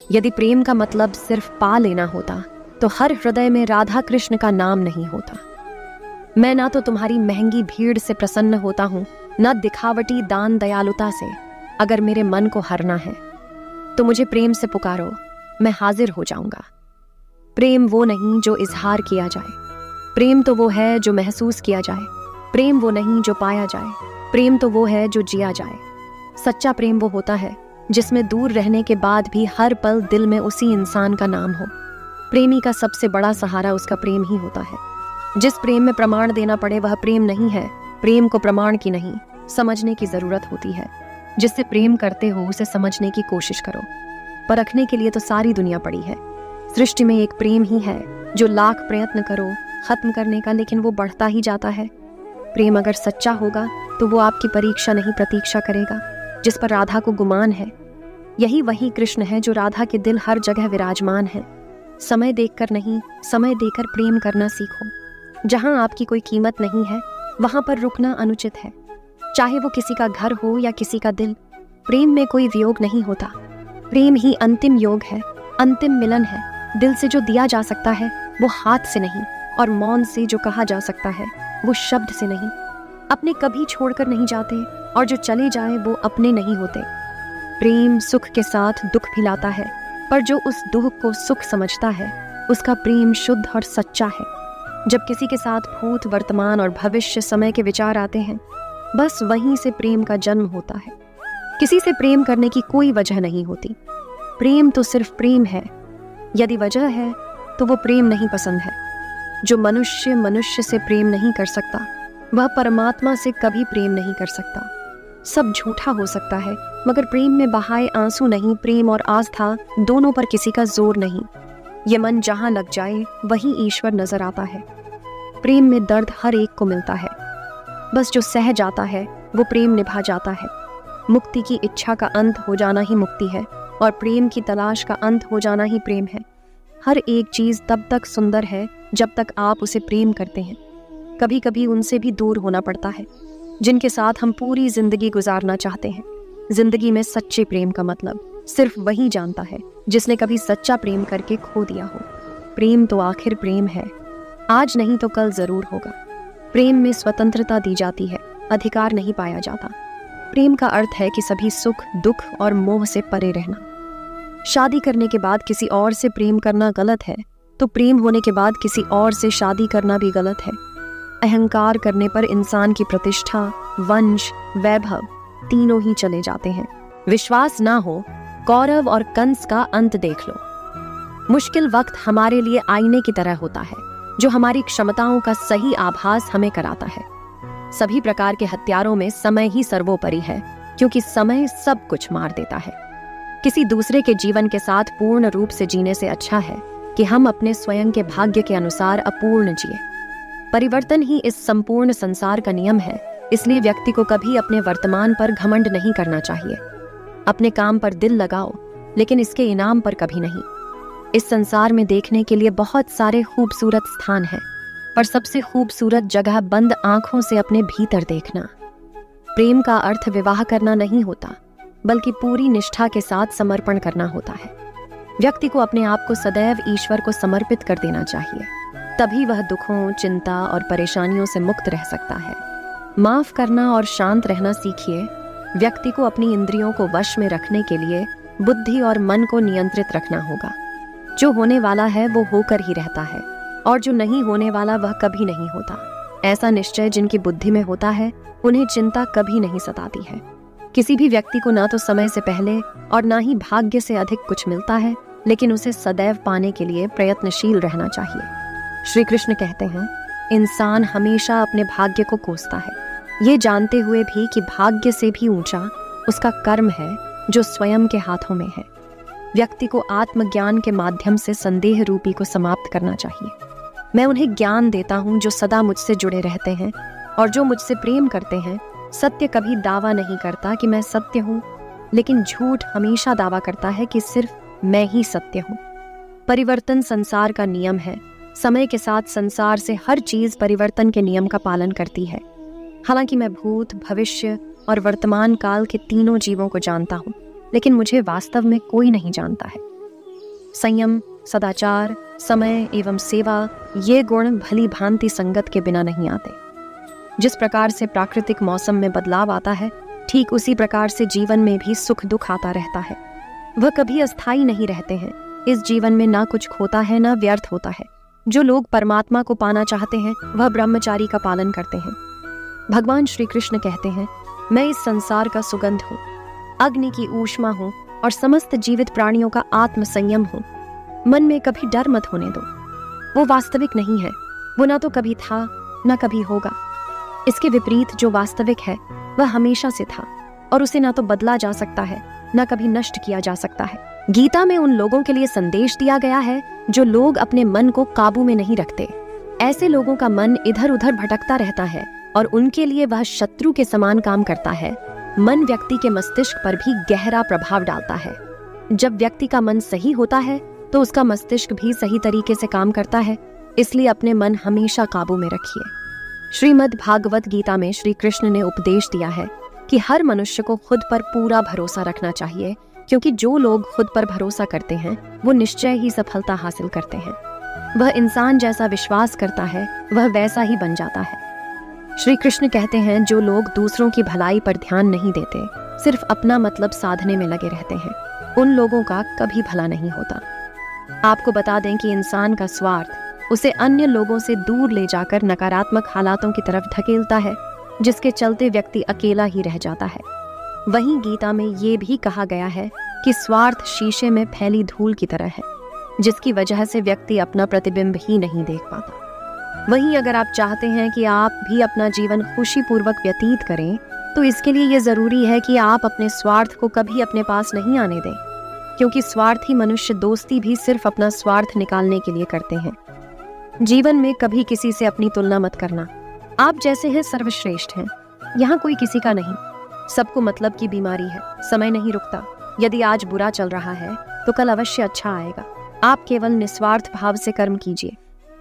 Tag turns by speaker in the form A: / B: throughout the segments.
A: यदि प्रेम का मतलब सिर्फ पा लेना होता तो हर हृदय में राधा कृष्ण का नाम नहीं होता। मैं ना तो तुम्हारी महंगी भीड़ से प्रसन्न होता हूँ, न दिखावटी दान दयालुता से। अगर मेरे मन को हरना है तो मुझे प्रेम से पुकारो, मैं हाजिर हो जाऊंगा। प्रेम वो नहीं जो इजहार किया जाए, प्रेम तो वो है जो महसूस किया जाए। प्रेम वो नहीं जो पाया जाए, प्रेम तो वो है जो जिया जाए। सच्चा प्रेम वो होता है जिसमें दूर रहने के बाद भी हर पल दिल में उसी इंसान का नाम हो। प्रेमी का सबसे बड़ा सहारा उसका प्रेम ही होता है। जिस प्रेम में प्रमाण देना पड़े वह प्रेम नहीं है। प्रेम को प्रमाण की नहीं, समझने की जरूरत होती है। जिससे प्रेम करते हो उसे समझने की कोशिश करो। परखने के लिए तो सारी दुनिया पड़ी है। सृष्टि में एक प्रेम ही है जो लाख प्रयत्न करो खत्म करने का, लेकिन वो बढ़ता ही जाता है। प्रेम अगर सच्चा होगा तो वो आपकी परीक्षा नहीं प्रतीक्षा करेगा। जिस पर राधा को गुमान है यही वही कृष्ण है जो राधा के दिल हर जगह विराजमान है। समय देखकर नहीं, समय देकर प्रेम करना सीखो। जहां आपकी कोई कीमत नहीं है वहां पर रुकना अनुचित है। चाहे वो किसी का घर हो या किसी का दिल, प्रेम में कोई वियोग नहीं होता। प्रेम ही अंतिम योग है, अंतिम मिलन है। दिल से जो दिया जा सकता है वो हाथ से नहीं, और मौन से जो कहा जा सकता है वो शब्द से नहीं। अपने कभी छोड़कर नहीं जाते, और जो चले जाए वो अपने नहीं होते। प्रेम सुख के साथ दुख भी लाता है, पर जो उस दुख को सुख समझता है उसका प्रेम शुद्ध और सच्चा है। जब किसी के साथ भूत, वर्तमान और भविष्य समय के विचार आते हैं, बस वहीं से प्रेम का जन्म होता है। किसी से प्रेम करने की कोई वजह नहीं होती। प्रेम तो सिर्फ प्रेम है। यदि वजह है तो वो प्रेम नहीं पसंद है। जो मनुष्य मनुष्य से प्रेम नहीं कर सकता वह परमात्मा से कभी प्रेम नहीं कर सकता। सब झूठा हो सकता है मगर प्रेम में बहाए आंसू नहीं। प्रेम और आस्था दोनों पर किसी का जोर नहीं। ये मन जहां लग जाए वहीं ईश्वर नजर आता है। प्रेम में दर्द हर एक को मिलता है, बस जो सह जाता है वो प्रेम निभा जाता है। मुक्ति की इच्छा का अंत हो जाना ही मुक्ति है, और प्रेम की तलाश का अंत हो जाना ही प्रेम है। हर एक चीज तब तक सुंदर है जब तक आप उसे प्रेम करते हैं। कभी कभी उनसे भी दूर होना पड़ता है जिनके साथ हम पूरी जिंदगी गुजारना चाहते हैं। जिंदगी में सच्चे प्रेम का मतलब सिर्फ वही जानता है जिसने कभी सच्चा प्रेम करके खो दिया हो। प्रेम तो आखिर प्रेम है, आज नहीं तो कल जरूर होगा। प्रेम में स्वतंत्रता दी जाती है, अधिकार नहीं पाया जाता। प्रेम का अर्थ है कि सभी सुख, दुख और मोह से परे रहना। शादी करने के बाद किसी और से प्रेम करना गलत है, तो प्रेम होने के बाद किसी और से शादी करना भी गलत है। अहंकार करने पर इंसान की प्रतिष्ठा, वंश, वैभव तीनों ही चले जाते हैं। विश्वास ना हो, कौरव और कंस का अंत देख लो। मुश्किल वक्त हमारे लिए आईने की तरह होता है जो हमारी क्षमताओं का सही आभास हमें कराता है। सभी प्रकार के हथियारों में समय ही सर्वोपरि है, क्योंकि समय सब कुछ मार देता है। किसी दूसरे के जीवन के साथ पूर्ण रूप से जीने से अच्छा है कि हम अपने स्वयं के भाग्य के अनुसार अपूर्ण जिए। परिवर्तन ही इस संपूर्ण संसार का नियम है, इसलिए व्यक्ति को कभी अपने वर्तमान पर घमंड नहीं करना चाहिए। अपने काम पर दिल लगाओ, लेकिन इसके इनाम पर कभी नहीं। इस संसार में देखने के लिए बहुत सारे खूबसूरत स्थान हैं, पर सबसे खूबसूरत जगह बंद आंखों से अपने भीतर देखना। प्रेम का अर्थ विवाह करना नहीं होता, बल्कि पूरी निष्ठा के साथ समर्पण करना होता है। व्यक्ति को अपने आप को सदैव ईश्वर को समर्पित कर देना चाहिए, तभी वह दुखों, चिंता और परेशानियों से मुक्त रह सकता है। माफ करना और शांत रहना सीखिए। व्यक्ति को अपनी इंद्रियों को वश में रखने के लिए बुद्धि और मन को नियंत्रित रखना होगा। जो होने वाला है वो होकर ही रहता है, और जो नहीं होने वाला वह कभी नहीं होता। ऐसा निश्चय जिनकी बुद्धि में होता है उन्हें चिंता कभी नहीं सताती है। किसी भी व्यक्ति को ना तो समय से पहले और ना ही भाग्य से अधिक कुछ मिलता है, लेकिन उसे सदैव पाने के लिए प्रयत्नशील रहना चाहिए। श्री कृष्ण कहते हैं, इंसान हमेशा अपने भाग्य को कोसता है, ये जानते हुए भी कि भाग्य से भी ऊंचा उसका कर्म है जो स्वयं के हाथों में है। व्यक्ति को आत्मज्ञान के माध्यम से संदेह रूपी को समाप्त करना चाहिए। मैं उन्हें ज्ञान देता हूँ जो सदा मुझसे जुड़े रहते हैं और जो मुझसे प्रेम करते हैं। सत्य कभी दावा नहीं करता कि मैं सत्य हूँ, लेकिन झूठ हमेशा दावा करता है कि सिर्फ मैं ही सत्य हूँ। परिवर्तन संसार का नियम है। समय के साथ संसार से हर चीज परिवर्तन के नियम का पालन करती है। हालांकि मैं भूत, भविष्य और वर्तमान काल के तीनों जीवों को जानता हूँ, लेकिन मुझे वास्तव में कोई नहीं जानता है। संयम, सदाचार, समय एवं सेवा, ये गुण भली भांति संगत के बिना नहीं आते। जिस प्रकार से प्राकृतिक मौसम में बदलाव आता है, ठीक उसी प्रकार से जीवन में भी सुख दुख आता रहता है। वह कभी अस्थायी नहीं रहते हैं। इस जीवन में ना कुछ खोता है ना व्यर्थ होता है। जो लोग परमात्मा को पाना चाहते हैं वह ब्रह्मचारी का पालन करते हैं। भगवान श्री कृष्ण कहते हैं, मैं इस संसार का सुगंध हूँ, अग्नि की ऊष्मा हूँ और समस्त जीवित प्राणियों का आत्म संयम हूँ। मन में कभी डर मत होने दो। वो वास्तविक नहीं है। वो ना तो कभी था ना कभी होगा। इसके विपरीत जो वास्तविक है वह हमेशा से था और उसे ना तो बदला जा सकता है ना कभी नष्ट किया जा सकता है। गीता में उन लोगों के लिए संदेश दिया गया है जो लोग अपने मन को काबू में नहीं रखते। ऐसे लोगों का मन इधर उधर भटकता रहता है और उनके लिए वह शत्रु के समान काम करता है। मन व्यक्ति के मस्तिष्क पर भी गहरा प्रभाव डालता है। जब व्यक्ति का मन सही होता है तो उसका मस्तिष्क भी सही तरीके से काम करता है। इसलिए अपने मन हमेशा काबू में रखिए। श्रीमद् भागवत गीता में श्री कृष्ण ने उपदेश दिया है कि हर मनुष्य को खुद पर पूरा भरोसा रखना चाहिए, क्योंकि जो लोग खुद पर भरोसा करते हैं वो निश्चय ही सफलता हासिल करते हैं। वह इंसान जैसा विश्वास करता है वह वैसा ही बन जाता है। श्री कृष्ण कहते हैं, जो लोग दूसरों की भलाई पर ध्यान नहीं देते, सिर्फ अपना मतलब साधने में लगे रहते हैं, उन लोगों का कभी भला नहीं होता। आपको बता दें कि इंसान का स्वार्थ उसे अन्य लोगों से दूर ले जाकर नकारात्मक हालातों की तरफ ढकेलता है, जिसके चलते व्यक्ति अकेला ही रह जाता है। वहीं गीता में ये भी कहा गया है कि स्वार्थ शीशे में फैली धूल की तरह है, जिसकी वजह से व्यक्ति अपना प्रतिबिंब ही नहीं देख पाता। वहीं अगर आप चाहते हैं कि आप भी अपना जीवन खुशीपूर्वक व्यतीत करें, तो इसके लिए ये जरूरी है कि आप अपने स्वार्थ को कभी अपने पास नहीं आने दें, क्योंकि स्वार्थी मनुष्य दोस्ती भी सिर्फ अपना स्वार्थ निकालने के लिए करते हैं। जीवन में कभी किसी से अपनी तुलना मत करना। आप जैसे हैं सर्वश्रेष्ठ हैं। यहाँ कोई किसी का नहीं। सबको मतलब की बीमारी है। समय नहीं रुकता। यदि आज बुरा चल रहा है तो कल अवश्य अच्छा आएगा। आप केवल निस्वार्थ भाव से कर्म कीजिए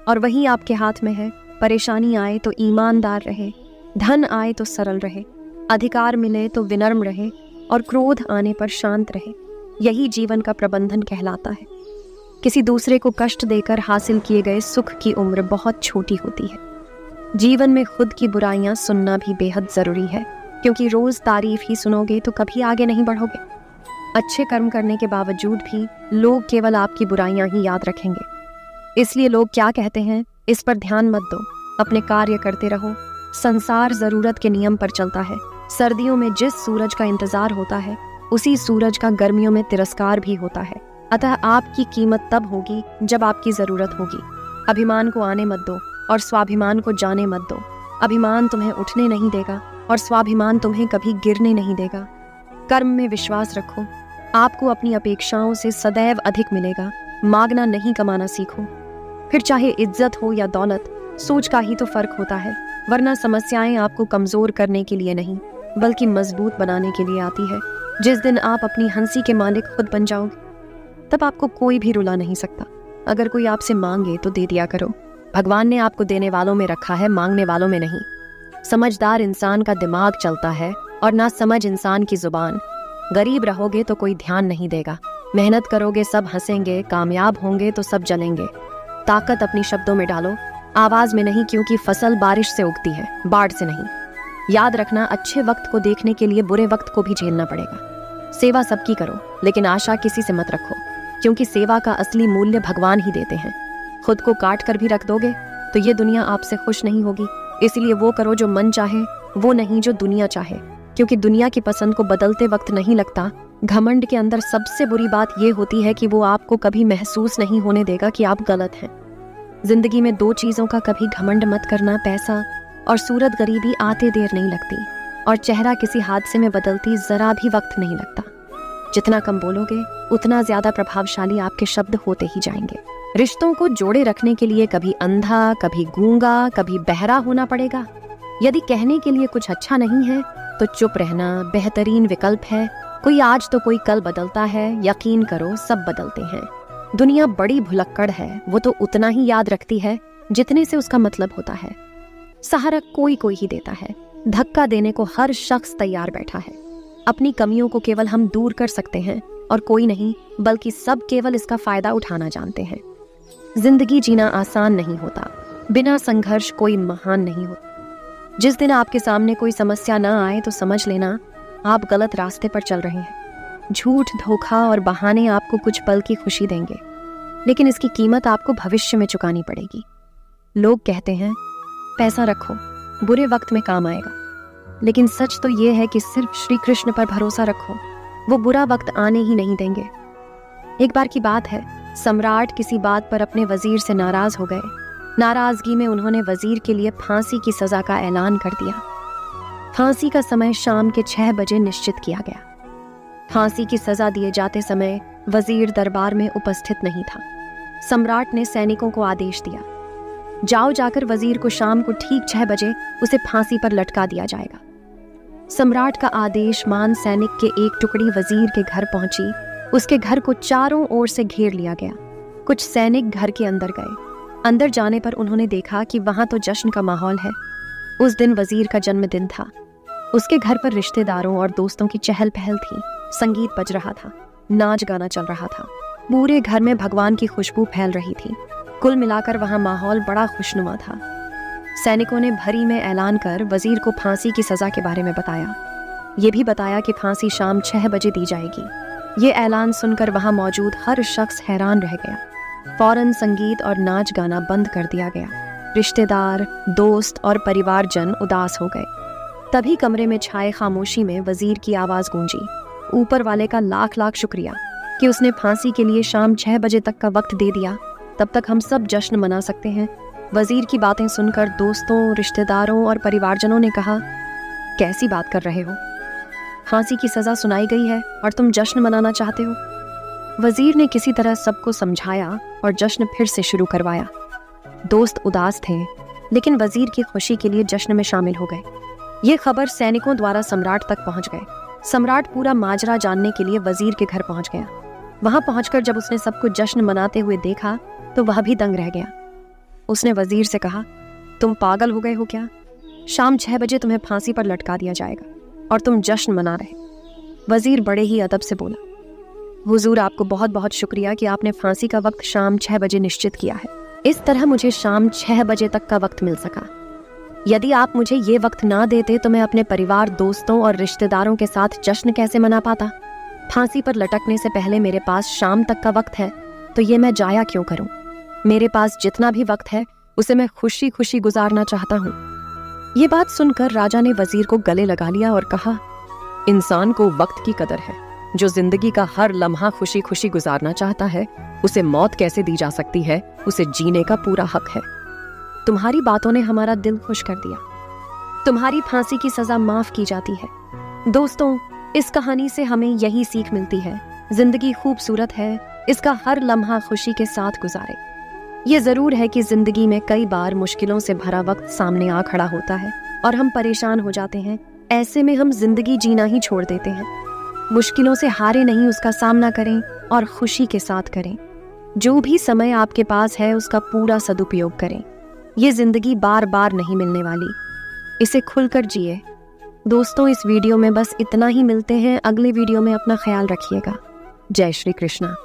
A: और वही आपके हाथ में है। परेशानी आए तो ईमानदार रहे, धन आए तो सरल रहे, अधिकार मिले तो विनम्र रहे और क्रोध आने पर शांत रहे। यही जीवन का प्रबंधन कहलाता है। किसी दूसरे को कष्ट देकर हासिल किए गए सुख की उम्र बहुत छोटी होती है। जीवन में खुद की बुराइयां सुनना भी बेहद जरूरी है, क्योंकि रोज तारीफ ही सुनोगे तो कभी आगे नहीं बढ़ोगे। अच्छे कर्म करने के बावजूद भी लोग केवल आपकी बुराइयां ही याद रखेंगे। इसलिए लोग क्या कहते हैं, इस पर ध्यान मत दो, अपने कार्य करते रहो। संसार जरूरत के नियम पर चलता है। सर्दियों में जिस सूरज का इंतजार होता है, उसी सूरज का गर्मियों में तिरस्कार भी होता है। अतः आपकी कीमत तब होगी जब आपकी जरूरत होगी। अभिमान को आने मत दो और स्वाभिमान को जाने मत दो। अभिमान तुम्हें उठने नहीं देगा और स्वाभिमान तुम्हें कभी गिरने नहीं देगा। कर्म में विश्वास रखो। आपको अपनी अपेक्षाओं से सदैव अधिक मिलेगा। मांगना नहीं, कमाना सीखो। फिर चाहे इज्जत हो या दौलत, सोच का ही तो फर्क होता है। वरना समस्याएं आपको कमजोर करने के लिए नहीं, बल्कि मजबूत बनाने के लिए आती है। जिस दिन आप अपनी हंसी के मालिक खुद बन जाओगे, तब आपको कोई भी रुला नहीं सकता। अगर कोई आपसे मांगे तो दे दिया करो। भगवान ने आपको देने वालों में रखा है, मांगने वालों में नहीं। समझदार इंसान का दिमाग चलता है और ना समझ इंसान की जुबान। गरीब रहोगे तो कोई ध्यान नहीं देगा। मेहनत करोगे सब हंसेंगे, कामयाब होंगे तो सब जलेंगे। ताकत अपनी शब्दों में डालो, आवाज में नहीं, क्योंकि फसल बारिश से उगती है, बाढ़ से नहीं। याद रखना, अच्छे वक्त को देखने के लिए बुरे वक्त को भी झेलना पड़ेगा। सेवा सबकी करो, लेकिन आशा किसी से मत रखो, क्योंकि सेवा का असली मूल्य भगवान ही देते हैं। खुद को काट कर भी रख दोगे तो ये दुनिया आपसे खुश नहीं होगी। इसलिए वो करो जो मन चाहे, वो नहीं जो दुनिया चाहे, क्योंकि दुनिया की पसंद को बदलते वक्त नहीं लगता। घमंड के अंदर सबसे बुरी बात ये होती है कि वो आपको कभी महसूस नहीं होने देगा कि आप गलत हैं। जिंदगी में दो चीजों का कभी घमंड मत करना, पैसा और सूरत गरीबी आते देर नहीं लगती, और चेहरा किसी हादसे में बदलती जरा भी वक्त नहीं लगता। जितना कम बोलोगे उतना ज्यादा प्रभावशाली आपके शब्द होते ही जाएंगे। रिश्तों को जोड़े रखने के लिए कभी अंधा, कभी गूंगा, कभी बहरा होना पड़ेगा। यदि कहने के लिए कुछ अच्छा नहीं है तो चुप रहना बेहतरीन विकल्प है। कोई आज तो कोई कल बदलता है, यकीन करो सब बदलते हैं। दुनिया बड़ी भुलक्कड़ है, वो तो उतना ही याद रखती है जितने से उसका मतलब होता है। सहारा कोई कोई ही देता है, धक्का देने को हर शख्स तैयार बैठा है। अपनी कमियों को केवल हम दूर कर सकते हैं और कोई नहीं, बल्कि सब केवल इसका फायदा उठाना जानते हैं। जिंदगी जीना आसान नहीं होता, बिना संघर्ष कोई महान नहीं होता। जिस दिन आपके सामने कोई समस्या ना आए तो समझ लेना आप गलत रास्ते पर चल रहे हैं। झूठ, धोखा और बहाने आपको कुछ पल की खुशी देंगे, लेकिन इसकी कीमत आपको भविष्य में चुकानी पड़ेगी। लोग कहते हैं पैसा रखो, बुरे वक्त में काम आएगा, लेकिन सच तो ये है कि सिर्फ श्री कृष्ण पर भरोसा रखो, वो बुरा वक्त आने ही नहीं देंगे। एक बार की बात है, सम्राट किसी बात पर अपने वजीर से नाराज हो गए। नाराजगी में उन्होंने वजीर के लिए फांसी की सजा का ऐलान कर दिया। फांसी का समय शाम के 6 बजे निश्चित किया गया। फांसी की सजा दिए जाते समय वजीर दरबार में उपस्थित नहीं था। सम्राट ने सैनिकों को आदेश दिया, जाओ जाकर वजीर को शाम को ठीक 6 बजे उसे फांसी पर लटका दिया जाएगा। सम्राट का आदेश मान सैनिक के एक टुकड़ी वजीर के घर पहुंची। उसके घर को चारों ओर से घेर लिया गया। कुछ सैनिक घर के अंदर गए। अंदर जाने पर उन्होंने देखा कि वहां तो जश्न का माहौल है। उस दिन वजीर का जन्मदिन था। उसके घर पर रिश्तेदारों और दोस्तों की चहल पहल थी। संगीत बज रहा था, नाच गाना चल रहा था, पूरे घर में भगवान की खुशबू फैल रही थी। कुल मिलाकर वहां माहौल बड़ा खुशनुमा था। सैनिकों ने भरी में ऐलान कर वजीर को फांसी की सजा के बारे में बताया। ये भी बताया कि फांसी शाम 6 बजे दी जाएगी। ये ऐलान सुनकर वहां मौजूद हर शख्स हैरान रह गया। फौरन संगीत और नाच गाना बंद कर दिया गया। रिश्तेदार, दोस्त और परिवारजन उदास हो गए। तभी कमरे में छाए खामोशी में वजीर की आवाज गूंजी, ऊपर वाले का लाख लाख शुक्रिया कि उसने फांसी के लिए शाम 6 बजे तक का वक्त दे दिया, तब तक हम सब जश्न मना सकते हैं। वजीर की बातें सुनकर दोस्तों, रिश्तेदारों और परिवारजनों ने कहा, कैसी बात कर रहे हो? फांसी की सजा सुनाई गई है और तुम जश्न मनाना चाहते हो? वजीर ने किसी तरह सबको समझाया और जश्न फिर से शुरू करवाया। दोस्त उदास थे, लेकिन वजीर की खुशी के लिए जश्न में शामिल हो गए। ये खबर सैनिकों द्वारा सम्राट तक पहुंच गए। सम्राट पूरा माजरा जानने के लिए वजीर के घर पहुंच गया। वहां पहुंचकर जब उसने सबको जश्न मनाते हुए देखा तो वह भी दंग रह गया। उसने वजीर से कहा, तुम पागल हो गए हो क्या? शाम 6 बजे तुम्हें फांसी पर लटका दिया जाएगा और तुम जश्न मना रहे। वजीर बड़े ही अदब से बोला, हुजूर, आपको बहुत बहुत शुक्रिया कि आपने फांसी का वक्त शाम 6 बजे निश्चित किया है। इस तरह मुझे शाम 6 बजे तक का वक्त मिल सका। यदि आप मुझे ये वक्त ना देते तो मैं अपने परिवार, दोस्तों और रिश्तेदारों के साथ जश्न कैसे मना पाता? फांसी पर लटकने से पहले मेरे पास शाम तक का वक्त है, तो ये मैं जाया क्यों करूं? मेरे पास जितना भी वक्त है उसे मैं खुशी खुशी गुजारना चाहता हूँ। ये बात सुनकर राजा ने वजीर को गले लगा लिया और कहा, इंसान को वक्त की कदर है। जो जिंदगी का हर लम्हा खुशी खुशी गुजारना चाहता है, उसे मौत कैसे दी जा सकती है? उसे जीने का पूरा हक है। तुम्हारी बातों ने हमारा दिल खुश कर दिया। तुम्हारी फांसी की सजा माफ की जाती है। दोस्तों, इस कहानी से हमें यही सीख मिलती है, जिंदगी खूबसूरत है, इसका हर लम्हा खुशी के साथ गुजारे। ये जरूर है कि जिंदगी में कई बार मुश्किलों से भरा वक्त सामने आ खड़ा होता है और हम परेशान हो जाते हैं। ऐसे में हम जिंदगी जीना ही छोड़ देते हैं। मुश्किलों से हारे नहीं, उसका सामना करें और खुशी के साथ करें। जो भी समय आपके पास है उसका पूरा सदुपयोग करें। ये जिंदगी बार बार नहीं मिलने वाली, इसे खुलकर जिए। दोस्तों, इस वीडियो में बस इतना ही। मिलते हैं अगले वीडियो में। अपना ख्याल रखिएगा। जय श्री कृष्णा।